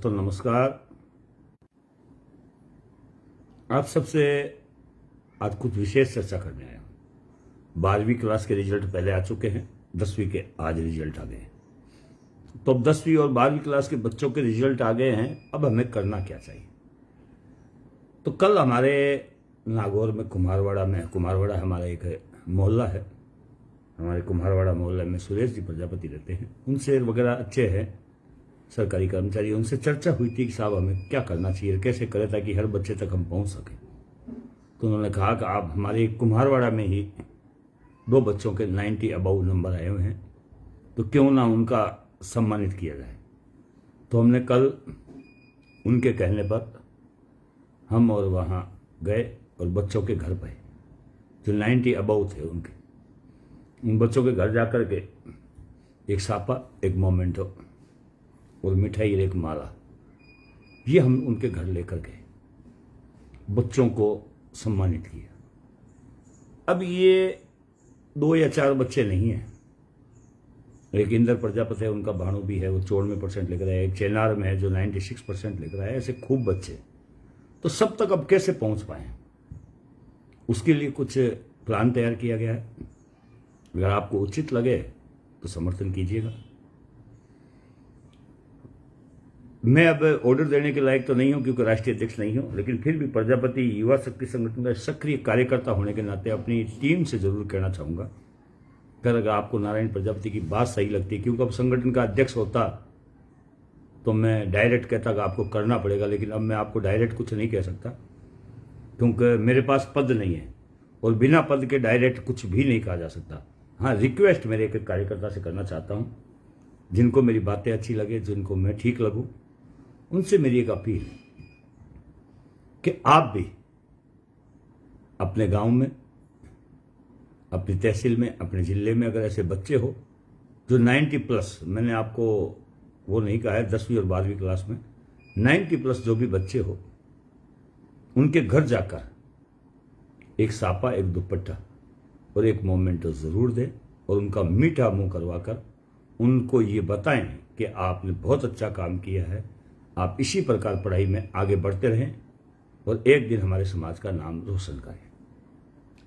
तो नमस्कार। आप सबसे आज कुछ विशेष चर्चा करने आया हूं। 12वीं क्लास के रिजल्ट पहले आ चुके हैं, 10वीं के आज रिजल्ट आ गए हैं। तो अब 10वीं और 12वीं क्लास के बच्चों के रिजल्ट आ गए हैं, अब हमें करना क्या चाहिए। तो कल हमारे नागौर में कुम्हारवाड़ा हमारा एक मोहल्ला है। हमारे कुम्हारवाड़ा मोहल्ले में सुरेश जी प्रजापति रहते हैं, उनसे वगैरह अच्छे हैं सरकारी कर्मचारी, उनसे चर्चा हुई थी कि साहब हमें क्या करना चाहिए, कैसे करें ताकि हर बच्चे तक हम पहुंच सकें। तो उन्होंने कहा कि आप हमारे कुम्हारवाड़ा में ही 2 बच्चों के 90 अबव नंबर आए हुए हैं, तो क्यों ना उनका सम्मानित किया जाए। तो हमने कल उनके कहने पर हम और वहाँ गए और बच्चों के घर पे जो 90 अबव थे उन बच्चों के घर जाकर के एक सापा, एक मोमेंटो और मिठाई और एक माला, ये हम उनके घर लेकर गए, बच्चों को सम्मानित किया। अब ये 2 या 4 बच्चे नहीं हैं। एक इंदर प्रजापति है, उनका भाणु भी है, वो 94% लेकर आया। एक चेनार में है जो 96% लेकर आया। ऐसे खूब बच्चे, तो सब तक अब कैसे पहुंच पाए, उसके लिए कुछ प्लान तैयार किया गया है। अगर आपको उचित लगे तो समर्थन कीजिएगा। मैं अब ऑर्डर देने के लायक तो नहीं हूं क्योंकि राष्ट्रीय अध्यक्ष नहीं हूं, लेकिन फिर भी प्रजापति युवा शक्ति संगठन का सक्रिय कार्यकर्ता होने के नाते अपनी टीम से जरूर कहना चाहूंगा कि अगर आपको नारायण प्रजापति की बात सही लगती है, क्योंकि अब संगठन का अध्यक्ष होता तो मैं डायरेक्ट कहता कि आपको करना पड़ेगा, लेकिन अब मैं आपको डायरेक्ट कुछ नहीं कह सकता क्योंकि मेरे पास पद नहीं है और बिना पद के डायरेक्ट कुछ भी नहीं कहा जा सकता। हाँ, रिक्वेस्ट मेरे एक कार्यकर्ता से करना चाहता हूं, जिनको मेरी बातें अच्छी लगे, जिनको मैं ठीक लगूं, उनसे मेरी एक अपील है कि आप भी अपने गांव में, अपनी तहसील में, अपने जिले में अगर ऐसे बच्चे हो जो 90+, मैंने आपको वो नहीं कहा है 10वीं और 12वीं क्लास में 90+ जो भी बच्चे हो, उनके घर जाकर एक सापा, एक दुपट्टा और एक मोमेंटो जरूर दें और उनका मीठा मुंह करवाकर उनको ये बताएं कि आपने बहुत अच्छा काम किया है, आप इसी प्रकार पढ़ाई में आगे बढ़ते रहें और एक दिन हमारे समाज का नाम रोशन करें।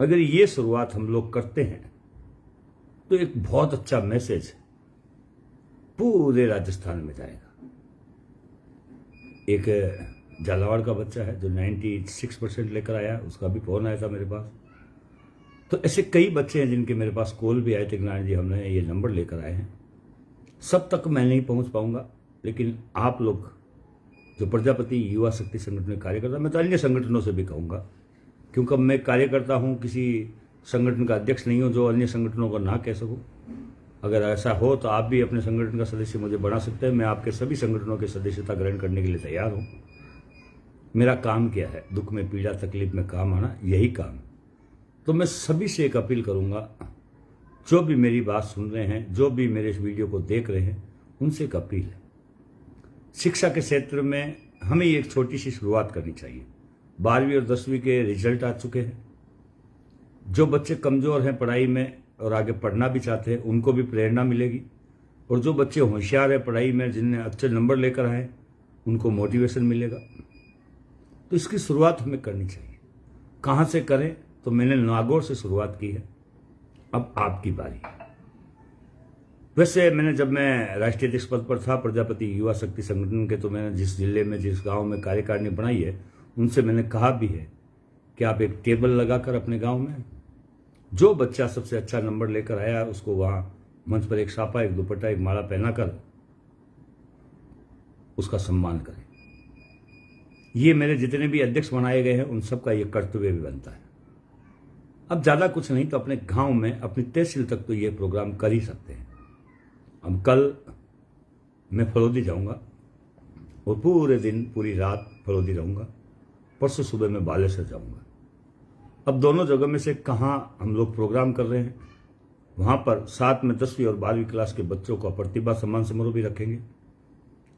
अगर ये शुरुआत हम लोग करते हैं तो एक बहुत अच्छा मैसेज पूरे राजस्थान में जाएगा। एक झालावाड़ का बच्चा है जो 96% लेकर आया, उसका भी फोन आया था मेरे पास। तो ऐसे कई बच्चे हैं जिनके मेरे पास कॉल भी आए थे, नारायण जी हमने ये नंबर लेकर आए हैं। सब तक मैं नहीं पहुंच पाऊंगा, लेकिन आप लोग जो प्रजापति युवा शक्ति संगठन में कार्यकर्ता, मैं तो अन्य संगठनों से भी कहूंगा, क्योंकि अब मैं कार्यकर्ता हूं, किसी संगठन का अध्यक्ष नहीं हूं जो अन्य संगठनों को ना कह सकूं। अगर ऐसा हो तो आप भी अपने संगठन का सदस्य मुझे बना सकते हैं। मैं आपके सभी संगठनों की सदस्यता ग्रहण करने के लिए तैयार हूं। मेरा काम क्या है, दुख में, पीड़ा, तकलीफ में काम आना, यही काम। तो मैं सभी से एक अपील करूंगा, जो भी मेरी बात सुन रहे हैं, जो भी मेरे इस वीडियो को देख रहे हैं, उनसे एक अपील है। शिक्षा के क्षेत्र में हमें एक छोटी सी शुरुआत करनी चाहिए। 12वीं और 10वीं के रिजल्ट आ चुके हैं। जो बच्चे कमजोर हैं पढ़ाई में और आगे पढ़ना भी चाहते हैं, उनको भी प्रेरणा मिलेगी, और जो बच्चे होशियार हैं पढ़ाई में, जिनने अच्छे नंबर लेकर आए, उनको मोटिवेशन मिलेगा। तो इसकी शुरुआत हमें करनी चाहिए। कहाँ से करें, तो मैंने नागौर से शुरुआत की है, अब आपकी बारी। वैसे जब मैं राष्ट्रीय अध्यक्ष पद पर था प्रजापति युवा शक्ति संगठन के, तो मैंने जिस जिले में, जिस गांव में कार्यकारिणी बनाई है, उनसे मैंने कहा भी है कि आप एक टेबल लगाकर अपने गांव में जो बच्चा सबसे अच्छा नंबर लेकर आया उसको वहां मंच पर एक सापा, एक दुपट्टा, एक माला पहनाकर उसका सम्मान करें। ये मेरे जितने भी अध्यक्ष बनाए गए हैं उन सबका ये कर्तव्य भी बनता है। अब ज्यादा कुछ नहीं तो अपने गांव में, अपनी तहसील तक तो ये प्रोग्राम कर ही सकते हैं। हम कल मैं फलोदी जाऊंगा और पूरे दिन, पूरी रात फलोदी रहूंगा। परसों सुबह मैं बालेश्वर जाऊंगा। अब दोनों जगह में से कहां हम लोग प्रोग्राम कर रहे हैं, वहां पर साथ में 10वीं और 12वीं क्लास के बच्चों का प्रतिभा सम्मान समारोह भी रखेंगे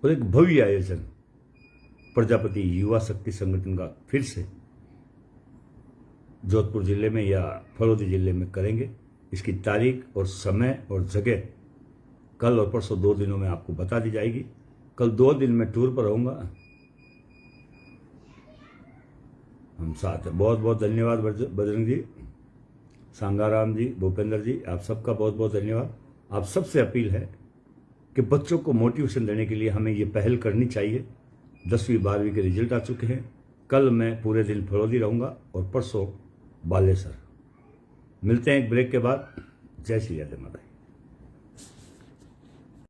और एक भव्य आयोजन प्रजापति युवा शक्ति संगठन का फिर से जोधपुर जिले में या फलोदी जिले में करेंगे। इसकी तारीख और समय और जगह कल और परसों 2 दिनों में आपको बता दी जाएगी। कल 2 दिन में टूर पर रहूंगा, हम साथ हैं। बहुत बहुत धन्यवाद बजरंग जी, सांगाराम जी, भूपेंद्र जी, आप सबका बहुत बहुत धन्यवाद। आप सबसे अपील है कि बच्चों को मोटिवेशन देने के लिए हमें ये पहल करनी चाहिए। 10वीं 12वीं के रिजल्ट आ चुके हैं। कल मैं पूरे दिन फलोदी रहूंगा और परसों बालेसर। मिलते हैं एक ब्रेक के बाद। जय श्री राधे माता।